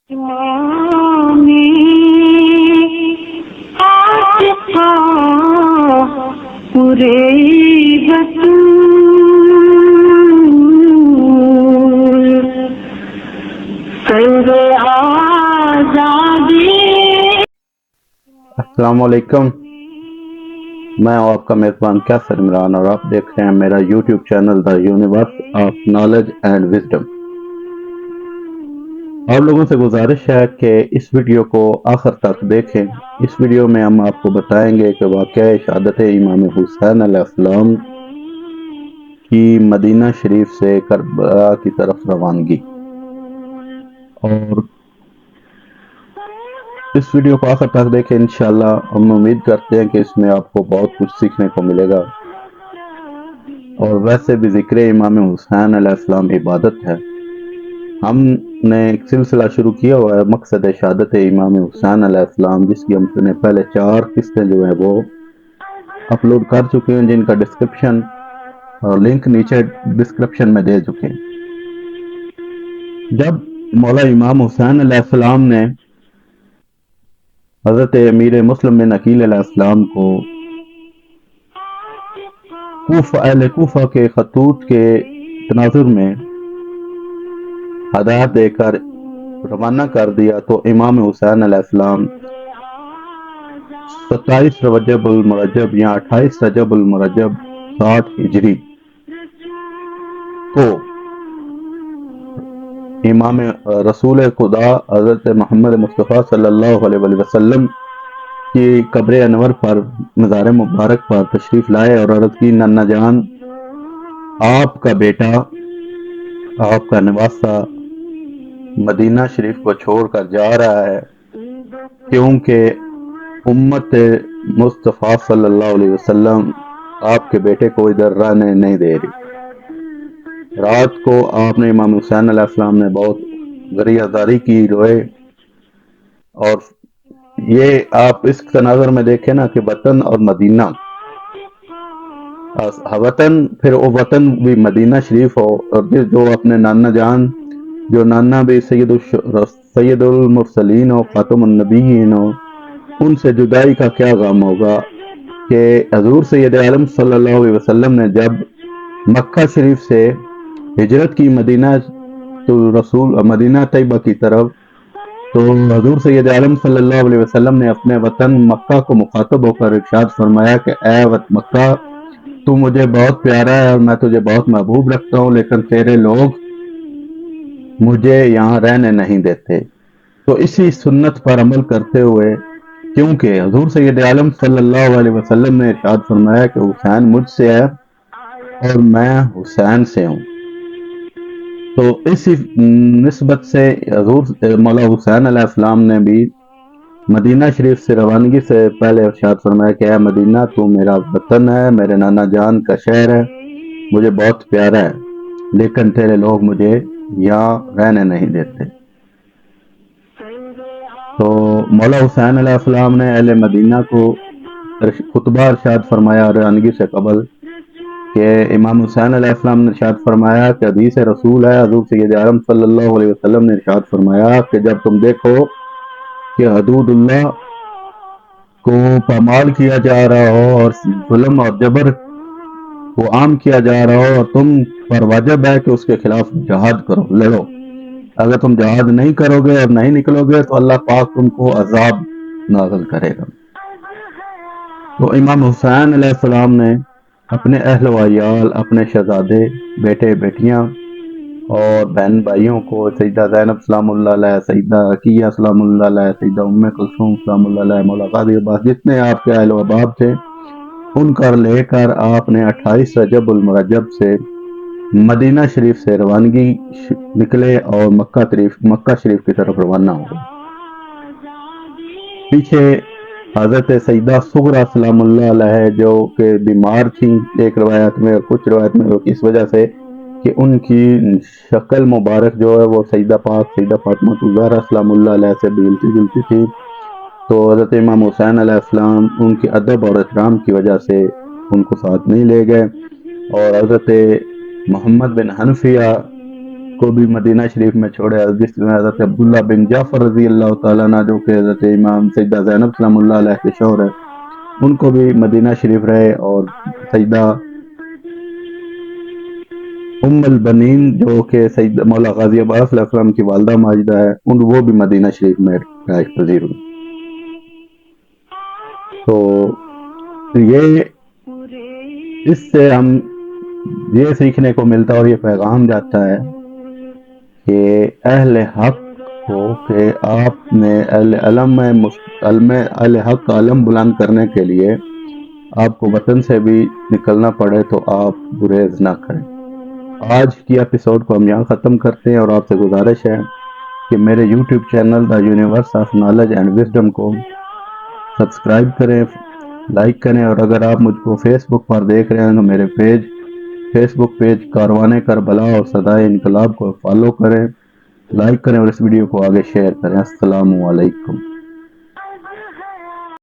इमामे आशिक़ा पूरे बतूल सर्वे आज़ादी। अस्सलाम वालेकुम। मैं हूं आपका मेज़बान कैसर इमरान और आप देख रहे हैं मेरा YouTube channel the universe of knowledge and wisdom. आप लोगों से गुजारिश है कि इस वीडियो को आखिर तक देखें। इस वीडियो में हम आपको बताएंगे कि वाक़या शहादत इमाम हुसैन अलैहिस्सलाम की मदीना शरीफ से करबला की तरफ रवानगी, और इस वीडियो को आखिर तक देखें। इंशाअल्लाह हम उम्मीद करते हैं कि इसमें आपको बहुत कुछ सीखने को मिलेगा। और वैसे भी ज़िक्र इमाम हुसैन अलैहिस्सलाम इबादत है। हमने एक सिलसिला शुरू किया हुआ है मकसद शहादत इमाम हुसैन अलैहिस्सलाम, जिसकी हमने पहले 4 किस्सें जो हैं वो अपलोड कर चुके हैं, जिनका डिस्क्रिप्शन और लिंक नीचे डिस्क्रिप्शन में दे चुके हैं। जब मौला इमाम हुसैन अलैहिस्सलाम ने हज़रत अमीर मुस्लिम बिन अकील अलैहिस्सलाम को अहले कूफा के खतूत के तनाजुर में हदायत देकर रवाना कर दिया, तो इमाम हुसैन अलैहिस्सलाम 27 रजबुल मुरज्जब या 28 रजबुल मुरज्जब 60 हिजरी को इमाम रसूल खुदा हज़रत मोहम्मद मुस्तफ़ा सल्लल्लाहु अलैहि वसल्लम की कब्र अनवर पर मज़ार मुबारक पर तशरीफ़ लाए और अर्ज़ की, नन्ना जान, आपका बेटा, आपका नवासा मदीना शरीफ को छोड़कर जा रहा है, क्योंकि उम्मत मुस्तफ़ा सल्लल्लाहु अलैहि वसल्लम आपके बेटे को इधर रहने नहीं दे रही। रात को आपने इमाम हुसैन अलैहिस्सलाम ने बहुत गरियाजारी की, रोए। और ये आप इस तनाज़ुर में देखें ना कि वतन और मदीना, वतन फिर वो वतन भी मदीना शरीफ हो, और जो अपने नाना जान, जो नाना भी सैयदुल मुरसलीन हो, खातमुन नबीयीन हो, उनसे जुदाई का क्या गम होगा कि हजूर सैयद आलम सल्लल्लाहु अलैहि वसल्लम ने जब मक्का शरीफ से हिजरत की मदीना तैयबा की तरफ, तो हजूर सैयद आलम सल्लल्लाहु अलैहि वसल्लम ने अपने वतन मक्का को मुखातब होकर इरशाद फरमाया कि ऐ मक्का, तू मुझे बहुत प्यारा है और मैं तुझे बहुत महबूब रखता हूँ, लेकिन तेरे लोग मुझे यहाँ रहने नहीं देते। तो इसी सुन्नत पर अमल करते हुए, क्योंकि हजूर सैयद आलम सल्लल्लाहु अलैहि वसल्लम ने इरशाद फरमाया कि हुसैन मुझसे है और मैं हुसैन से हूँ, तो इसी निस्बत से हजूर मौला हुसैन अलैहिस्सलाम ने भी मदीना शरीफ से रवानगी से पहले इरशाद फरमाया कि ऐ मदीना, तू मेरा वतन है, मेरे नाना जान का शहर है, मुझे बहुत प्यारा है, लेकिन तेरे लोग मुझे यहाँ रहने नहीं देते। तो मौला हुसैन अलैहिस्सलाम ने अहले मदीना को खुतबा इरशाद फरमाया रवानगी से कबल कि इमाम हुसैन अलैहिस्सलाम ने इरशाद फरमाया कि हदीस रसूल है, हज़ूर सैयद आलम सल्लल्लाहु अलैहि वसल्लम ने इरशाद फरमाया कि जब तुम देखो कि हदूदुल्लाह को पामाल किया जा रहा हो और जुल्म और जबर को आम किया जा रहा हो, और तुम पर वाजिब है कि उसके खिलाफ जहाद करो, लड़ो। अगर तुम जहाद नहीं करोगे और नहीं निकलोगे तो अल्लाह पाक तुमको अजाब नाज़िल करेगा। तो इमाम हुसैन अलैहिस्सलाम ने अपने अहल वयाल, अपने शहजादे, बेटे बेटियां और बहन भाइयों को सईदा ज़ैनब सलामुल्लाह अलैहा, सईदा रकिया सलामुल्लाह अलैहा, सईदा उम्मे कुलसूम सलामुल्लाह अलैहा, मौला क़ादी अब्बास, जितने आपके अहल व अहबाब थे, उनका लेकर आपने 28 रजबुल मुरज्जब से मदीना शरीफ से रवानगी निकले और मक्का शरीफ की तरफ रवाना हो गए। पीछे हज़रत सईदा सुगरा सलामुल्लाह अलैहा जो कि बीमार थी एक रवायत में, और कुछ रवायत में इस वजह से कि उनकी शक्ल मुबारक जो है वो सईदा फातिमा ज़हरा सलामुल्लाह अलैहा से मिलती जुलती थी, तो हज़रत इमाम हुसैन अलैहिस्सलाम उनके अदब और एहतराम की वजह से उनको साथ नहीं ले गए। और हज़रत मोहम्मद बिन हनफिया کو بھی مدینہ شریف میں چھوڑے، جس میں حضرت عبداللہ بن جعفر رضی اللہ تعالیٰ عنہ جو کہ حضرت امام سیدہ زینب سلام اللہ علیہ کے شوہر ہے، ان کو بھی مدینہ شریف رہے، اور سیدہ ام البنین جو کہ سید مولا غازی عباس علیہ السلام کی والدہ ماجدہ ہے، وہ بھی مدینہ شریف میں رہائش پذیر ہوئی۔ تو یہ اس سے ہم یہ سیکھنے کو ملتا اور یہ پیغام جاتا ہے کہ اہل حق کو کہ آپ نے اہل حق کا علم بلند کرنے کے لیے آپ کو وطن سے بھی نکلنا پڑے تو آپ گریز نہ کریں۔ آج کی ایپیسوڈ کو ہم یہاں ختم کرتے ہیں، اور آپ سے گزارش ہے کہ میرے YouTube channel the universe of knowledge and wisdom کو سبسکرائب کریں، لائک کریں، اور اگر آپ مجھ کو فیس بک پر دیکھ رہے ہیں تو میرے فیس بک پیج کاروان کربلا اور صدائے انقلاب کو فالو کریں، لائک کریں، اور اس ویڈیو کو آگے شیئر کریں۔ السلام علیکم۔